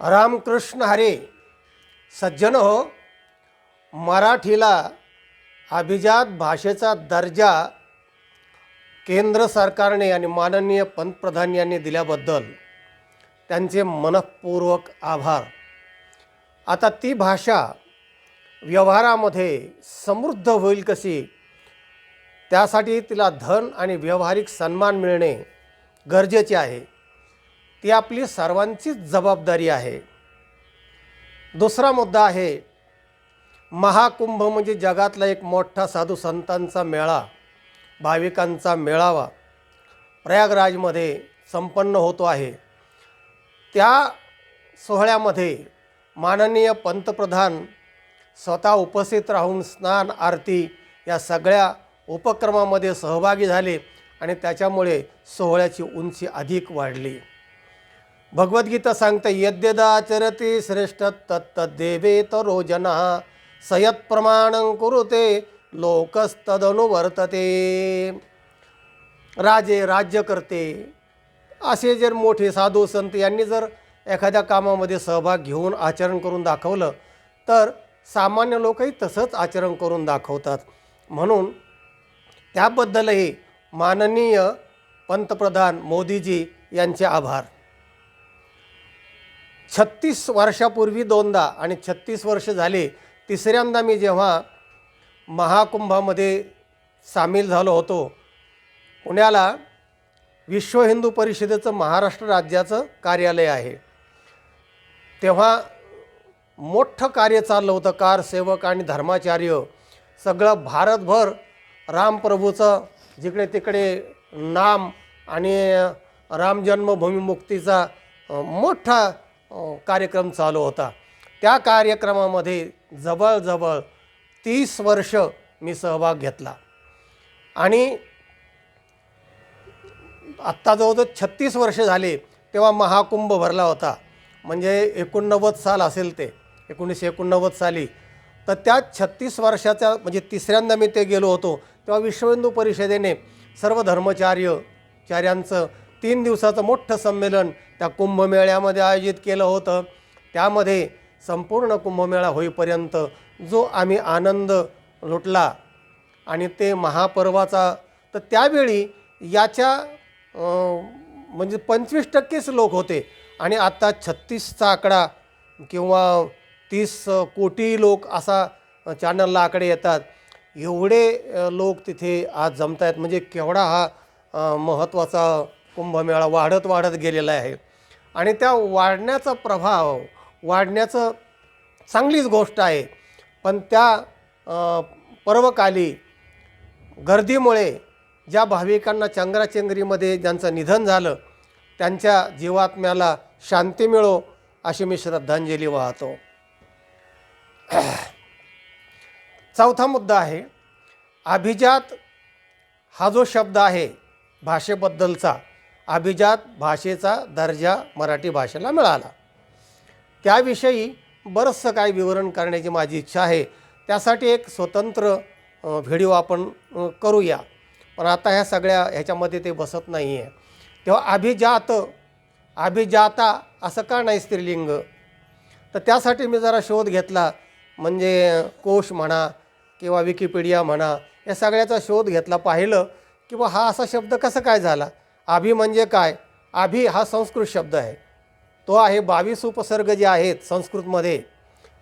रामकृष्ण हरे. सज्जन हो, मराठीला अभिजात भाषेचा दर्जा केंद्र सरकारने आणि माननीय पंतप्रधान यांनी दिल्याबद्दल त्यांचे मनःपूर्वक आभार. आता ती भाषा व्यवहारामध्ये समृद्ध होईल कशी, त्यासाठी तिला धन आणि व्यावहारिक सन्मान मिळणे गरजेचे आहे. ती आपली सर्वांचीच जबाबदारी आहे. दुसरा मुद्दा आहे महाकुंभ म्हणजे जगातला एक मोठा साधू संतांचा मेळा, भाविकांचा मेळावा प्रयागराजमध्ये संपन्न होतो आहे. त्या सोहळ्यामध्ये माननीय पंतप्रधान स्वतः उपस्थित राहून स्नान आरती या सगळ्या उपक्रमामध्ये सहभागी झाले आणि त्याच्यामुळे सोहळ्याची उंची अधिक वाढली. भगवद्गीता सांगते, यद्यदाचरति श्रेष्ठ तत्तद्देवेतरो जनः सयत् प्रमाणं कुरुते लोकस्तदनुवर्तते. राजे, राज्यकर्ते असे जर मोठे साधू संत यांनी जर एखाद्या कामामध्ये सहभाग घेऊन आचरण करून दाखवलं तर सामान्य लोकही तसंच आचरण करून दाखवतात. म्हणून त्याबद्दलही माननीय पंतप्रधान मोदीजी यांचे आभार. 36 वर्षापूर्वी दोनदा आणि 36 वर्ष झाले तिसऱ्यांदा मी जेव्हा महाकुंभामध्ये सामील झालो होतो, पुण्याला विश्व हिंदू परिषदेचं महाराष्ट्र राज्याचं कार्यालय आहे. तेव्हा मोठं कार्य चाललं होतं. कारसेवक आणि धर्माचार्य सगळं भारतभर रामप्रभूचं जिकडे तिकडे नाम आणि राम जन्मभूमी मुक्तीचा मोठा कार्यक्रम चालू होता. त्या कार्यक्रमामध्ये जवळजवळ 30 वर्ष मी सहभाग घेतला आणि आत्ता जवळजवळ 36 वर्ष झाले तेव्हा महाकुंभ भरला होता. म्हणजे 89 साल असेल, ते 1989 साली. तर त्या 36 वर्षाच्या म्हणजे तिसऱ्यांदा मी ते गेलो होतो. तेव्हा विश्व हिंदू परिषदेने सर्व धर्मचार्यांचं 3 दिवसाचं मोठं संमेलन त्या कुंभमेळ्यामध्ये आयोजित केलं होतं. त्यामध्ये संपूर्ण कुंभमेळा होईपर्यंत जो आम्ही आनंद लुटला आणि ते महापर्वाचा, तर त्यावेळी याच्या म्हणजे 25% लोक होते आणि आता 36चा आकडा किंवा 30 कोटी लोक असा चॅनलला आकडे येतात. एवढे लोक तिथे आज जमत आहेत. म्हणजे केवढा हा महत्त्वाचा कुंभमेळा वाढत गेलेला आहे. आणि त्या वाढण्याचा प्रभाव वाढण्याचं चांगलीच गोष्ट आहे. पण त्या पर्वकाली गर्दीमुळे ज्या भाविकांना चंगराचंगरीमध्ये ज्यांचं निधन झालं त्यांच्या जीवात्म्याला शांती मिळो अशी मी श्रद्धांजली वाहतो. चौथा मुद्दा आहे अभिजात. हा जो शब्द आहे भाषेबद्दलचा, अभिजात भाषेचा दर्जा मराठी भाषेला मिळाला. त्याविषयी बरंचसं काही विवरण करण्याची माझी इच्छा आहे. त्यासाठी एक स्वतंत्र व्हिडिओ आपण करूया. पण आता ह्या सगळ्या ह्याच्यामध्ये ते बसत नाही आहे. तेव्हा अभिजात, अभिजाता असं का नाही स्त्रीलिंग? तर त्यासाठी मी जरा शोध घेतला. म्हणजे कोश म्हणा किंवा विकिपीडिया म्हणा, या सगळ्याचा शोध घेतला. पाहिलं की बा हा असा शब्द कसं काय झाला. अभि म्हणजे काय? अभि हा संस्कृत शब्द आहे. तो आहे 22 उपसर्ग जे आहेत संस्कृतमध्ये,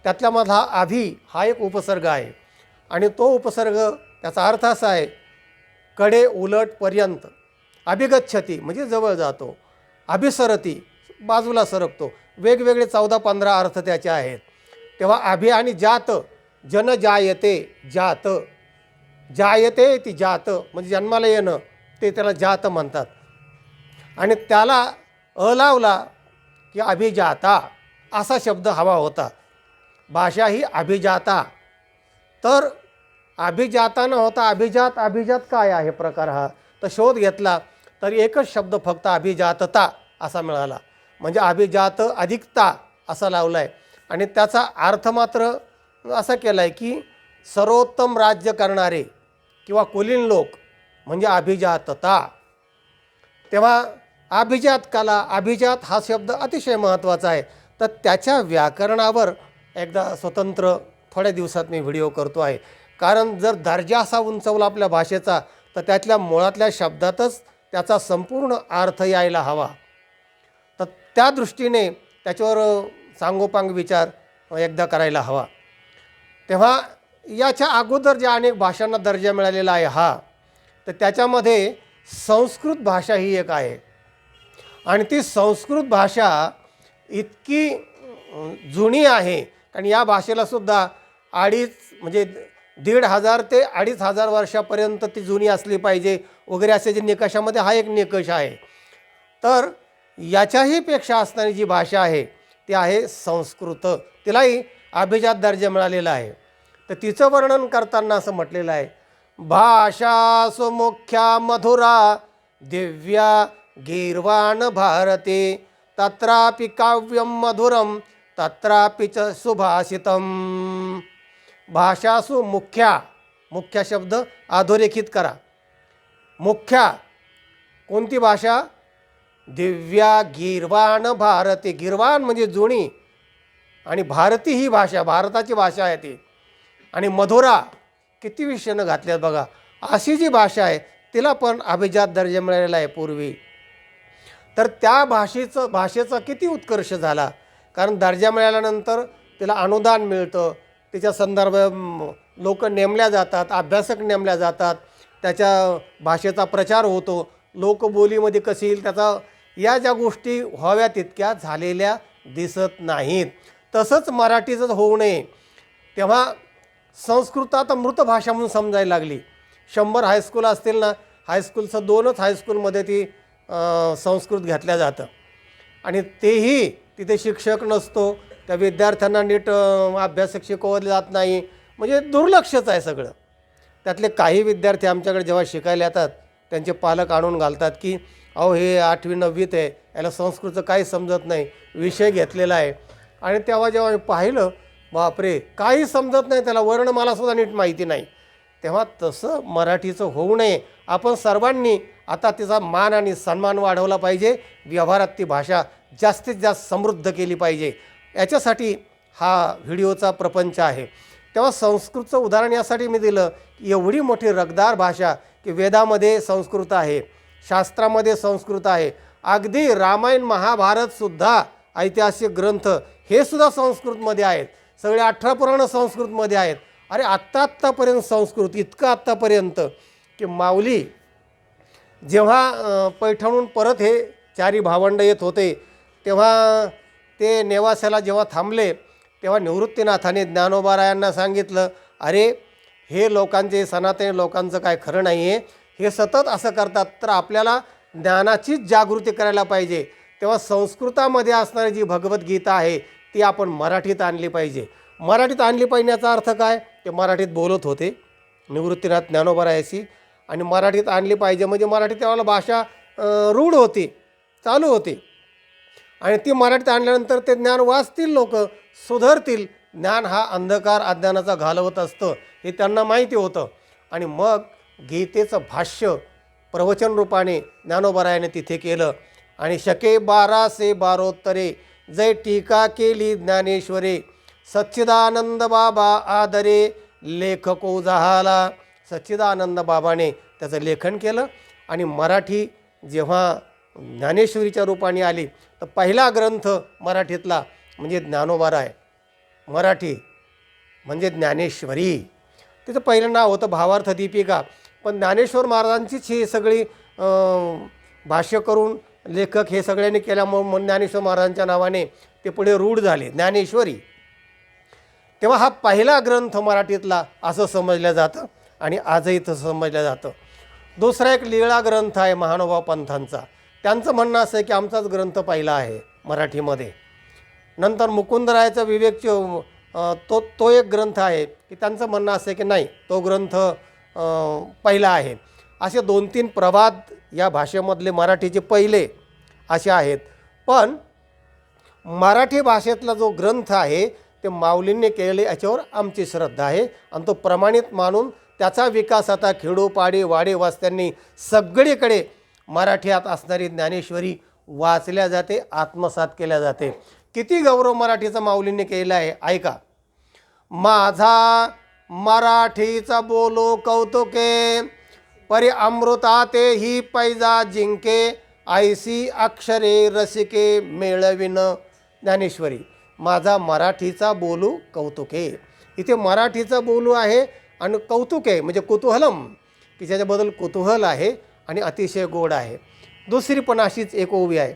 त्यातल्यामधला अभि हा एक उपसर्ग आहे. आणि तो उपसर्ग त्याचा अर्थ असा आहे कडे उलट पर्यंत. अभिगच्छती म्हणजे जवळ जातो, अभिसरती बाजूला सरकतो. वेगवेगळे 14-15 अर्थ त्याचे आहेत. तेव्हा अभि आणि जात, जन जायते, जात जायते ती जात म्हणजे जन्माला येणं, ते त्याला जात म्हणतात. आणि त्याला लावला की अभिजाता असा शब्द हवा होता. भाषा ही अभिजाता. तर अभिजाता न होता अभिजात. अभिजात काय आहे प्रकार हा? तर शोध घेतला तर एकच शब्द फक्त अभिजातता असा मिळाला. म्हणजे अभिजात अधिकता असा लावला आहे. आणि त्याचा अर्थ मात्र असा केला आहे की सर्वोत्तम राज्य करणारे किंवा कुलीन लोक म्हणजे अभिजातता. तेव्हा अभिजात कला, अभिजात हा शब्द अतिशय महत्त्वाचा आहे. तर त्याच्या व्याकरणावर एकदा स्वतंत्र थोड्या दिवसात मी व्हिडिओ करतो आहे. कारण जर दर्जा असा उंचवला आपल्या भाषेचा तर त्यातल्या मुळातल्या शब्दातच त्याचा संपूर्ण अर्थ यायला हवा. तर त्या दृष्टीने त्याच्यावर सांगोपांग विचार एकदा करायला हवा. तेव्हा याच्या अगोदर ज्या अनेक भाषांना दर्जा मिळालेला आहे तर त्याच्यामध्ये संस्कृत भाषा ही एक आहे. आणि ती संस्कृत भाषा इतकी जुनी आहे कारण या भाषेलासुद्धा 1500 ते 2500 वर्षापर्यंत ती जुनी असली पाहिजे वगैरे असे जे निकषामध्ये हा एक निकष आहे. तर याच्याही पेक्षा असणारी जी भाषा आहे ती आहे संस्कृत. तिलाही अभिजात दर्जा मिळालेला आहे. तर तिचं वर्णन करताना असं म्हटलेलं आहे, भाषा सुमुख्या मधुरा दिव्या गीर्वाण भारते तत्रापि काव्यम मधुरम तत्रापि च सुभाषितम. भाषासु मुख्या, मुख्य शब्द अधोरेखित करा. मुख्या कोणती भाषा? दिव्या गीर्वाण भारते. गीर्वाण म्हणजे जुनी आणि भारती ही भाषा भारताची भाषा आहे ती. आणि मधुरा किती विषयानं घातल्यात बघा. अशी जी भाषा आहे तिला पण अभिजात दर्जा मिळालेला आहे पूर्वी. तर त्या भाषेचा किती उत्कर्ष झाला. कारण दर्जा मिळाल्यानंतर तिला अनुदान मिळतं, तिच्या संदर्भात लोक नेमल्या जातात, अभ्यासक नेमल्या जातात, त्याच्या भाषेचा प्रचार होतो, लोकबोलीमध्ये कशी येईल त्याचा या ज्या गोष्टी व्हाव्या तितक्या झालेल्या दिसत नाहीत. तसंच मराठीचं होऊ नये. तेव्हा संस्कृत आता मृत भाषा म्हणून समजायला लागली. 100 हायस्कूल असतील ना, हायस्कूलचं 2च हायस्कूलमध्ये ती संस्कृत घेतल्या जातं आणि तेही तिथे शिक्षक नसतो, त्या विद्यार्थ्यांना नीट अभ्यासक शिकवले जात नाही, म्हणजे दुर्लक्षच आहे सगळं. त्यातले काही विद्यार्थी आमच्याकडे जेव्हा शिकायला येतात त्यांचे पालक आणून घालतात की अहो हे 8वी 9वीत आहे, याला संस्कृतचं काही समजत नाही, विषय घेतलेला आहे. आणि तेव्हा जेव्हा पाहिलं बापरे काही समजत नाही त्याला, वर्णमालासुद्धा नीट माहिती नाही. तेव्हा तसं मराठीचं होऊ नये. आपण सर्वांनी आता तिचा मान आणि सन्मान वाढवला पाहिजे. व्यवहारात ती भाषा जास्तीत जास्त समृद्ध केली पाहिजे. याच्यासाठी हा व्हिडिओचा प्रपंच आहे. तेव्हा संस्कृतचं उदाहरण यासाठी मी दिलं की एवढी मोठी रगदार भाषा की वेदामध्ये संस्कृत आहे, शास्त्रामध्ये संस्कृत आहे, अगदी रामायण महाभारतसुद्धा ऐतिहासिक ग्रंथ हे सुद्धा संस्कृतमध्ये आहेत, सगळे 18 पुराणं संस्कृतमध्ये आहेत. अरे आत्तापर्यंत संस्कृत इतकं आत्तापर्यंत की माऊली जेव्हा पैठणहून परत हे 4 भावंड येत होते तेव्हा ते नेवास्याला जेव्हा थांबले तेव्हा निवृत्तीनाथाने ज्ञानोबारायांना सांगितलं, अरे हे लोकांचे सनातनी लोकांचं काय खरं नाही आहे, हे सतत असं करतात, तर आपल्याला ज्ञानाचीच जागृती करायला पाहिजे. तेव्हा संस्कृतामध्ये असणारी जी भगवद्गीता आहे ती आपण मराठीत आणली पाहिजे. मराठीत आणली पाहिजे याचा अर्थ काय? ते मराठीत बोलत होते निवृत्तीनाथ ज्ञानोबारायाशी आणि मराठीत आणली पाहिजे म्हणजे मराठी त्यावेळेला भाषा रूढ होती, चालू होती आणि ती मराठीत आणल्यानंतर ते ज्ञान वाचतील, लोक सुधारतील. ज्ञान हा अंधकार अज्ञानाचा घालवत असतं हे त्यांना माहिती होतं. आणि मग गीतेचं भाष्य प्रवचन रूपाने ज्ञानोबारायाने तिथे केलं आणि शके 1212 जय टीका केली ज्ञानेश्वरे सच्चिदानंद बाबा आदरे लेखको झाला. सच्चिदानंद बाबाने त्याचं लेखन केलं आणि मराठी जेव्हा ज्ञानेश्वरीच्या रूपाने आली तर पहिला ग्रंथ मराठीतला म्हणजे ज्ञानोबाराय. मराठी म्हणजे ज्ञानेश्वरी. तिचं पहिलं नाव होतं भावार्थ दीपिका, पण ज्ञानेश्वर महाराजांचीच ही सगळी भाष्य करून लेखक हे सगळ्यांनी केल्यामुळे ज्ञानेश्वर महाराजांच्या नावाने ते पुढे रूढ झाले ज्ञानेश्वरी. तेव्हा हा पहिला ग्रंथ मराठीतला असं समजलं जातं आणि आजही तसं समजलं जातं. दुसरा एक लीळा ग्रंथ आहे महानुभाव पंथांचा. त्यांचं म्हणणं असं आहे की आमचाच ग्रंथ पहिला आहे मराठीमध्ये. नंतर मुकुंदरायाचा विवेक तो एक ग्रंथ आहे की त्यांचं म्हणणं असं आहे की नाही तो ग्रंथ पहिला आहे. असे 2-3 प्रवाद या भाषेमधले मराठीचे पहिले असे आहेत. पण मराठी भाषेतला जो ग्रंथ आहे ते माऊलींनी केलेले याच्यावर आमची श्रद्धा आहे आणि तो प्रमाणित मानून त्याचा विकास आता खेडोपाडी वाडे वस्त्यांनी सगळीकडे मराठीत असणारी ज्ञानेश्वरी वाचल्या जाते, आत्मसात केल्या जाते. किती गौरव मराठीचा माऊलींनी केला आहे ऐका. माझा मराठीचा बोलो कौतुके, परी अमृताते ही पैजा जिंके, ऐसी अक्षरे रसिके मेळविन. ज्ञानेश्वरी. माझा मराठीचा बोलू कौतुके. इथे मराठीचा बोलू आहे आणि कौतुक आहे म्हणजे कुतूहलम, की ज्याच्याबद्दल कुतूहल आहे आणि अतिशय गोड आहे. दुसरी पण अशीच एक ओवी आहे.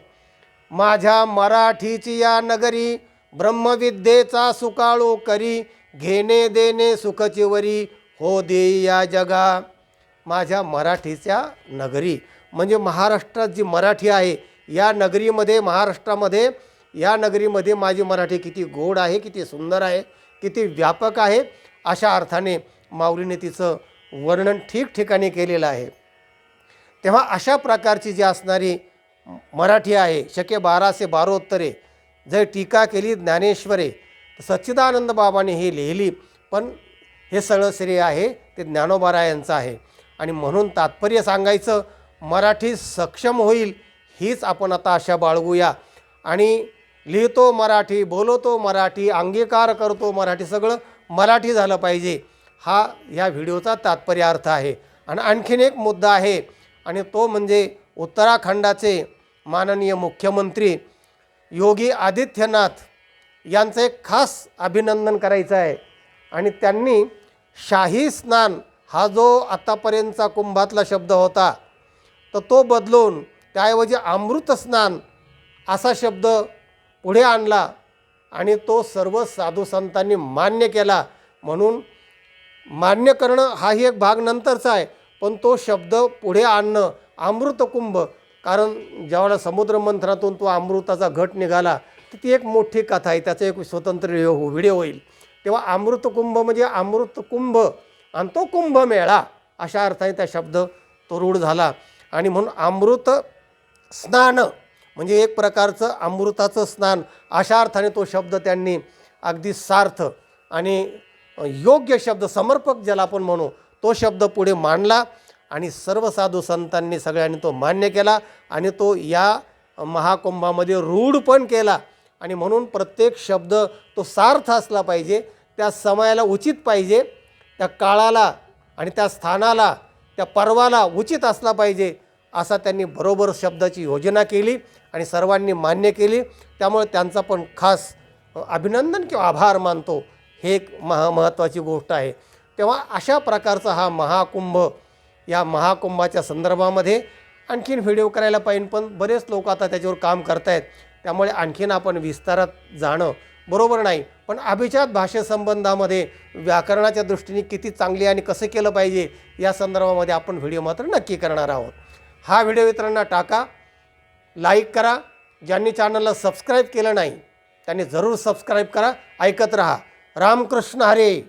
माझ्या मराठीची या नगरी, ब्रह्मविद्येचा सुकाळू करी, घेणे देणे सुखचिवरी, हो देई या जगा. माझ्या मराठीच्या नगरी म्हणजे महाराष्ट्रात जी मराठी आहे या नगरीमध्ये, महाराष्ट्रामध्ये या नगरीमध्ये माझी मराठी किती गोड आहे, किती सुंदर आहे, किती व्यापक आहे, अशा अर्थाने माऊलीने तिचं वर्णन ठिकठिकाणी केलेलं आहे. तेव्हा अशा प्रकारची जी असणारी मराठी आहे, शके 12 बारोत्तरे, जर टीका केली ज्ञानेश्वरे तर सच्चिदानंद बाबांनी ही लिहिली, पण हे सगळं श्रेय आहे ते ज्ञानोबारायांचं आहे. आणि म्हणून तात्पर्य सांगायचं, मराठी सक्षम होईल हीच आपण आता आशा बाळगूया. आणि लिहितो मराठी, बोलतो मराठी, अंगीकार करतो मराठी, सगळं मराठी झालं पाहिजे, हा या व्हिडिओचा तात्पर्य अर्थ आहे. आणि आणखीन एक मुद्दा आहे आणि तो म्हणजे उत्तराखंडाचे माननीय मुख्यमंत्री योगी आदित्यनाथ यांचं एक खास अभिनंदन करायचं आहे. आणि त्यांनी शाही स्नान हा जो आत्तापर्यंतचा कुंभातला शब्द होता तर तो बदलून त्याऐवजी अमृत स्नान असा शब्द पुढे आणला आणि तो सर्व साधू संतांनी मान्य केला. म्हणून मान्य करणं हाही एक भाग नंतरचा आहे, पण तो शब्द पुढे आणणं अमृत कुंभ, कारण ज्यावेळेला समुद्र मंथनातून तो अमृताचा घट निघाला तर ती एक मोठी कथा आहे, त्याचा एक स्वतंत्र व्हिडिओ होईल. तेव्हा अमृत कुंभ म्हणजे अमृत कुंभ आणि तो कुंभमेळा अशा अर्थाने त्या शब्द तो रूढ झाला. आणि म्हणून अमृत स्नान म्हणजे एक प्रकारचं अमृताचं स्नान अशा अर्थाने तो शब्द त्यांनी अगदी सार्थ आणि योग्य शब्द, समर्पक ज्याला आपण म्हणू, तो शब्द पुढे मांडला आणि सर्व साधू संतांनी सगळ्यांनी तो मान्य केला आणि तो या महाकुंभामध्ये रूढ पण केला. आणि म्हणून प्रत्येक शब्द तो सार्थ असला पाहिजे, त्या समयाला उचित पाहिजे, त्या काळाला आणि त्या स्थानाला, त्या पर्वाला उचित असला पाहिजे, असा त्यांनी बरोबर शब्दाची योजना केली आणि सर्वांनी मान्य केली. त्यामुळे त्यांचा पण खास अभिनंदन किंवा आभार मानतो, हे एक महत्त्वाची गोष्ट आहे. तेव्हा अशा प्रकारचा हा महाकुंभ, या महाकुंभाच्या संदर्भामध्ये आणखीन व्हिडिओ करायला पाहिजे, पण बरेच लोक आता त्याच्यावर काम करत आहेत, त्यामुळे आणखीन आपण विस्तारात जाणं बरोबर नाही. पण अभिजात भाषेसंबंधामध्ये व्याकरणाच्या दृष्टीने किती चांगली आणि कसं केलं पाहिजे या संदर्भामध्ये आपण व्हिडिओ मात्र नक्की करणार आहोत. हा व्हिडिओ इतरांना टाका, लाईक करा. ज्यांनी चॅनलला सबस्क्राईब केलं नाही त्यांनी जरूर सबस्क्राईब करा. ऐकत रहा. रामकृष्ण हरे.